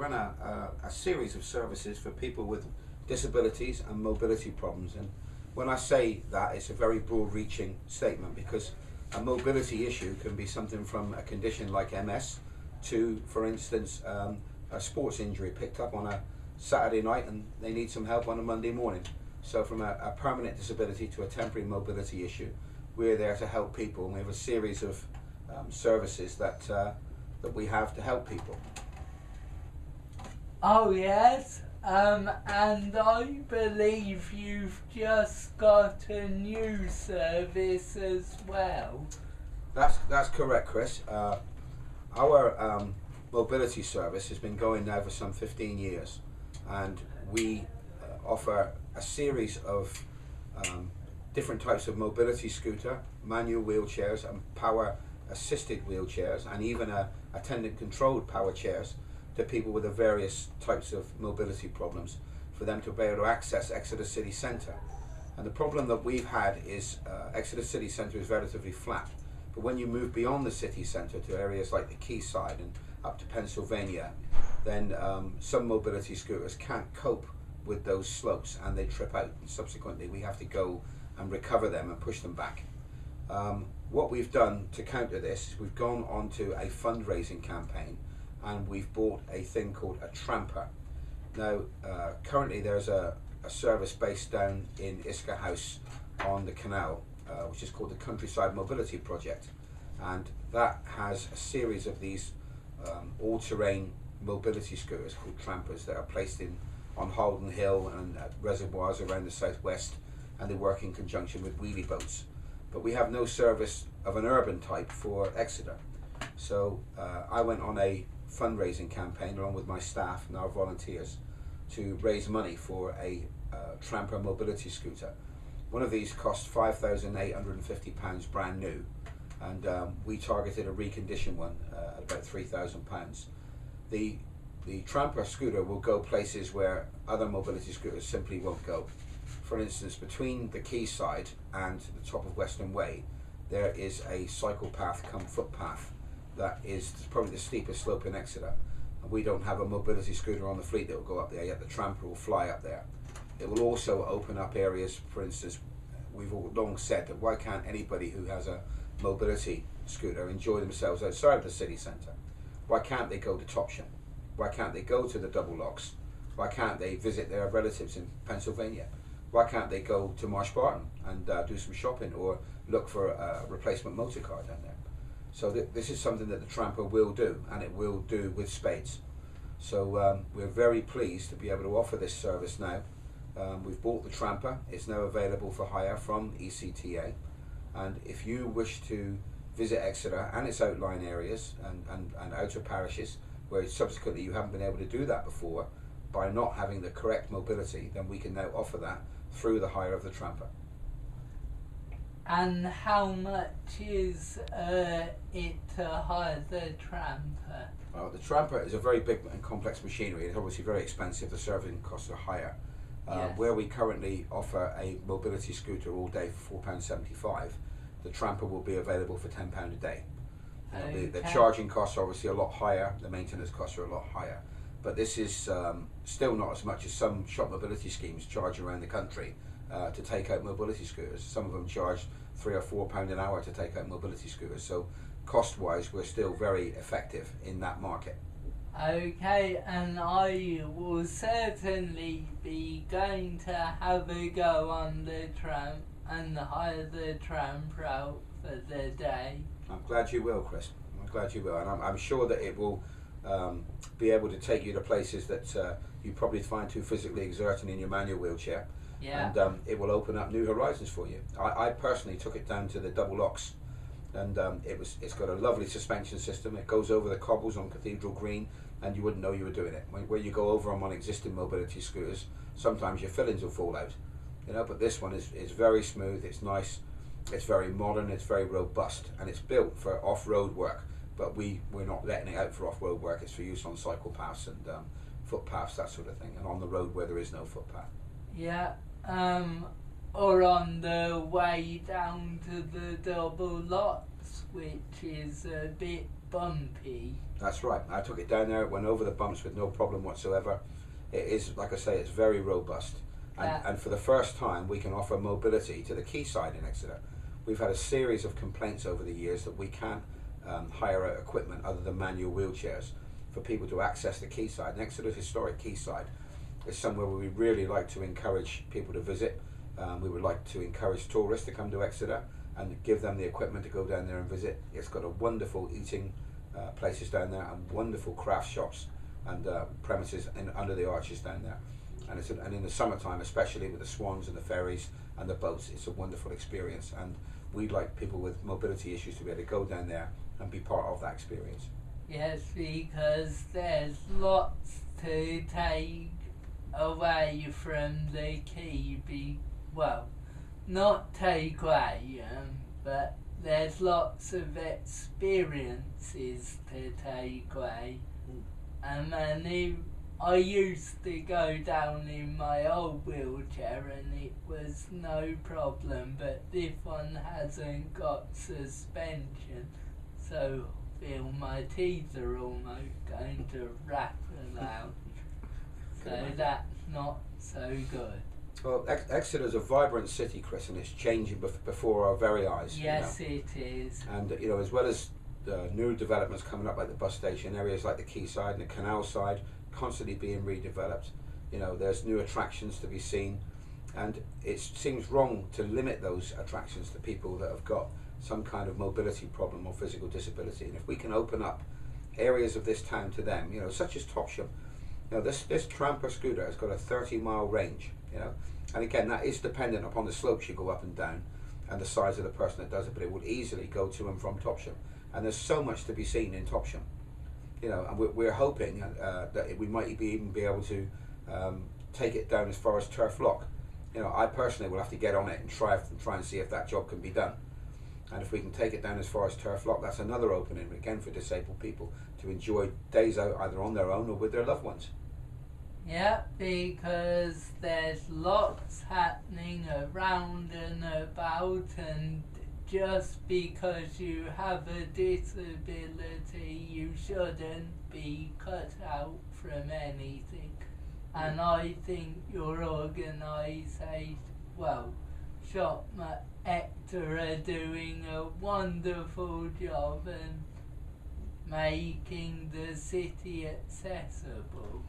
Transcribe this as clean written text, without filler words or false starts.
run a series of services for people with disabilities and mobility problems. And when I say that, it's a very broad-reaching statement, because a mobility issue can be something from a condition like MS to, for instance, a sports injury picked up on a Saturday night and they need some help on a Monday morning. So from a permanent disability to a temporary mobility issue, we're there to help people, and we have a series of services that we have to help people. Oh yes, and I believe you've just got a new service as well. That's correct, Chris. Our mobility service has been going now for some 15 years, and we offer a series of different types of mobility scooter, manual wheelchairs and power assisted wheelchairs, and even attendant controlled power chairs to people with the various types of mobility problems, for them to be able to access Exeter City Centre. And the problem that we've had is Exeter City Centre is relatively flat, but when you move beyond the city centre to areas like the quayside and up to Pennsylvania, then some mobility scooters can't cope with those slopes and they trip out, and subsequently we have to go and recover them and push them back. What we've done to counter this is we've gone onto a fundraising campaign, and we've bought a thing called a Tramper. Now, currently there's a service based down in Isker House on the canal, which is called the Countryside Mobility Project, and that has a series of these all-terrain mobility scooters called Trampers that are placed on Holden Hill and at reservoirs around the southwest, and they work in conjunction with wheelie boats. But we have no service of an urban type for Exeter. So I went on a fundraising campaign along with my staff and our volunteers to raise money for a Tramper mobility scooter. One of these cost £5,850 brand new, and we targeted a reconditioned one at about £3,000. The Tramper scooter will go places where other mobility scooters simply won't go. For instance, between the quayside and the top of Western Way, there is a cycle path come footpath that is probably the steepest slope in Exeter. And we don't have a mobility scooter on the fleet that will go up there yet. The Tramper will fly up there. It will also open up areas, for instance, we've all long said that why can't anybody who has a mobility scooter enjoy themselves outside of the city centre? Why can't they go to Topsham? Why can't they go to the Double Locks? Why can't they visit their relatives in Pennsylvania? Why can't they go to Marsh Barton and do some shopping or look for a replacement motor car down there? So this is something that the Tramper will do, and it will do with spades. So we're very pleased to be able to offer this service now. We've bought the Tramper. It's now available for hire from ECTA, and if you wish to visit Exeter and its outlying areas and outer parishes where subsequently you haven't been able to do that before by not having the correct mobility, then we can now offer that through the hire of the Tramper. And how much is it to hire the Tramper? Well, the Tramper is a very big and complex machinery. It's obviously very expensive. The servicing costs are higher. Yes. Where we currently offer a mobility scooter all day for £4.75, the Tramper will be available for £10 a day. Okay. The charging costs are obviously a lot higher, the maintenance costs are a lot higher, but this is still not as much as some shop mobility schemes charge around the country to take out mobility scooters. Some of them charge £3 or £4 an hour to take out mobility scooters, so cost-wise we're still very effective in that market. Okay, and I will certainly be going to have a go on the tram and hire the Tramper out for the day. I'm glad you will, Chris. I'm glad you will, and I'm sure that it will be able to take you to places that you probably find too physically exerting in your manual wheelchair. Yeah. And it will open up new horizons for you. I personally took it down to the Double Locks, and it's got a lovely suspension system. It goes over the cobbles on Cathedral Green, and you wouldn't know you were doing it. Where you go over them on existing mobility scooters, sometimes your fillings will fall out, you know. But this one is very smooth. It's nice. It's very modern. It's very robust, and it's built for off-road work. But we're not letting it out for off-road work. It's for use on cycle paths and footpaths, that sort of thing, and on the road where there is no footpath. Yeah. Or on the way down to the Double Locks, which is a bit bumpy. That's right. I took it down there, went over the bumps with no problem whatsoever. It is, like I say, it's very robust. And for the first time, we can offer mobility to the quayside in Exeter. We've had a series of complaints over the years that we can't hire out equipment other than manual wheelchairs for people to access the quayside. And Exeter's historic quayside is somewhere where we really like to encourage people to visit. We would like to encourage tourists to come to Exeter and give them the equipment to go down there and visit. It's got a wonderful eating places down there and wonderful craft shops and premises under the arches down there. And in the summertime, especially with the swans and the ferries and the boats, it's a wonderful experience. And we'd like people with mobility issues to be able to go down there and be part of that experience. Yes, because there's lots to take away from the quay. Well, not take away, but there's lots of experiences to take away. And then I used to go down in my old wheelchair and it was no problem, but this one hasn't got suspension, so I feel my teeth are almost going to rattle out. So that's not so good. Well, Exeter's a vibrant city, Chris, and it's changing before our very eyes. Yes, it is. And as well as the new developments coming up, like the bus station, areas like the quayside and the canal side, constantly being redeveloped. There's new attractions to be seen, and it seems wrong to limit those attractions to people that have got some kind of mobility problem or physical disability. And if we can open up areas of this town to them, such as Topsham, this Tramper scooter has got a 30-mile range, and again, that is dependent upon the slopes you go up and down and the size of the person that does it, but it would easily go to and from Topsham. And there's so much to be seen in Topsham, and we're hoping that we might even be able to take it down as far as Turf Lock. I personally will have to get on it and try and see if that job can be done. And if we can take it down as far as Turf Lock, that's another opening again for disabled people to enjoy days out either on their own or with their loved ones. Yeah, because there's lots happening around and about, and just because you have a disability, you shouldn't be cut out from anything. And I think your organisation, Shop Exeter are doing a wonderful job and making the city accessible.